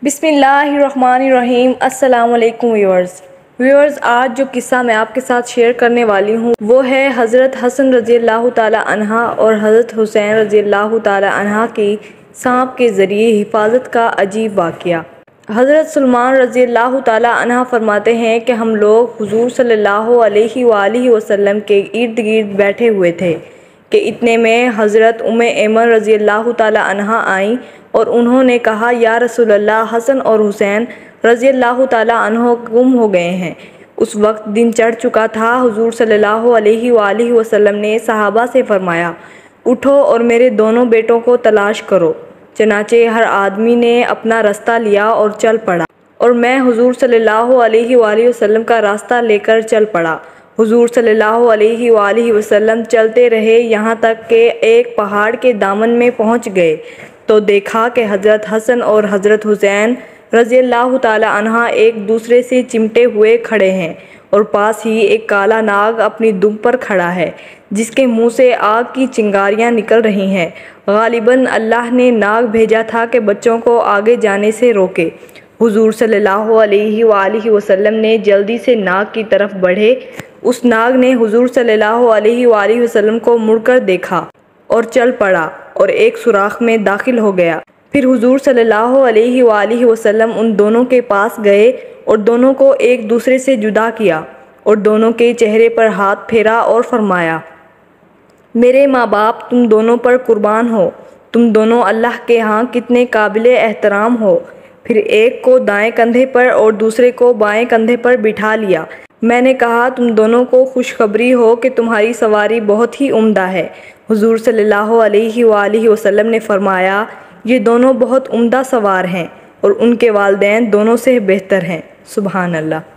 بسم اللہ الرحمن الرحیم۔ السلام علیکم ویورز، آج جو قصہ میں آپ کے ساتھ شیئر کرنے والی ہوں وہ ہے حضرت حسن رضی اللہ تعالی عنہ اور حضرت حسین رضی اللہ تعالی عنہ کی سانپ کے ذریعے حفاظت کا عجیب واقعہ۔ حضرت سلمان رضی اللہ تعالی عنہ فرماتے ہیں کہ ہم لوگ حضور صلی اللہ علیہ وآلہ وسلم کے ارد گرد بیٹھے ہوئے تھے کہ اتنے میں حضرت ایمن رضی اللہ تعالی عنہ آئیں اور انہوں نے کہا، یا رسول اللہ، حسن اور حسین رضی اللہ تعالی عنہ گم ہو گئے ہیں۔ اس وقت دن چڑھ چکا تھا۔ حضور صلی اللہ علیہ وآلہ وسلم نے صحابہ سے فرمایا، اٹھو اور میرے دونوں بیٹوں کو تلاش کرو۔ چنانچہ ہر آدمی نے اپنا راستہ لیا اور چل پڑا، اور میں حضور صلی اللہ علیہ وآلہ وسلم کا راستہ لے کر چل پڑا۔ حضور صلی اللہ علیہ وآلہ وسلم چلتے رہے یہاں تک کہ ایک پہاڑ کے دامن میں پہنچ گئے تو دیکھا کہ حضرت حسن اور حضرت حسین رضی اللہ تعالی عنہ ایک دوسرے سے چمٹے ہوئے کھڑے ہیں، اور پاس ہی ایک کالا ناگ اپنی دم پر کھڑا ہے جس کے منہ سے آگ کی چنگاریاں نکل رہی ہیں۔ غالباً اللہ نے ناگ بھیجا تھا کہ بچوں کو آگے جانے سے روکے۔ حضور صلی اللہ علیہ وآلہ وسلم نے جلدی سے ناگ کی طرف بڑھے۔ اس ناگ نے حضور صلی اللہ علیہ وآلہ وسلم کو مڑ کر دیکھا اور چل پڑا اور ایک سوراخ میں داخل ہو گیا۔ پھر حضور صلی اللہ علیہ وآلہ وسلم ان دونوں کے پاس گئے اور دونوں کو ایک دوسرے سے جدا کیا اور دونوں کے چہرے پر ہاتھ پھیرا اور فرمایا، میرے ماں باپ تم دونوں پر قربان ہو، تم دونوں اللہ کے ہاں کتنے قابل احترام ہو۔ پھر ایک کو دائیں کندھے پر اور دوسرے کو بائیں کندھے پر بٹھا لیا۔ میں نے کہا، تم دونوں کو خوشخبری ہو کہ تمہاری سواری بہت ہی عمدہ ہے۔ حضور صلی اللہ علیہ وآلہ وسلم نے فرمایا، یہ دونوں بہت عمدہ سوار ہیں اور ان کے والدین دونوں سے بہتر ہیں۔ سبحان اللہ۔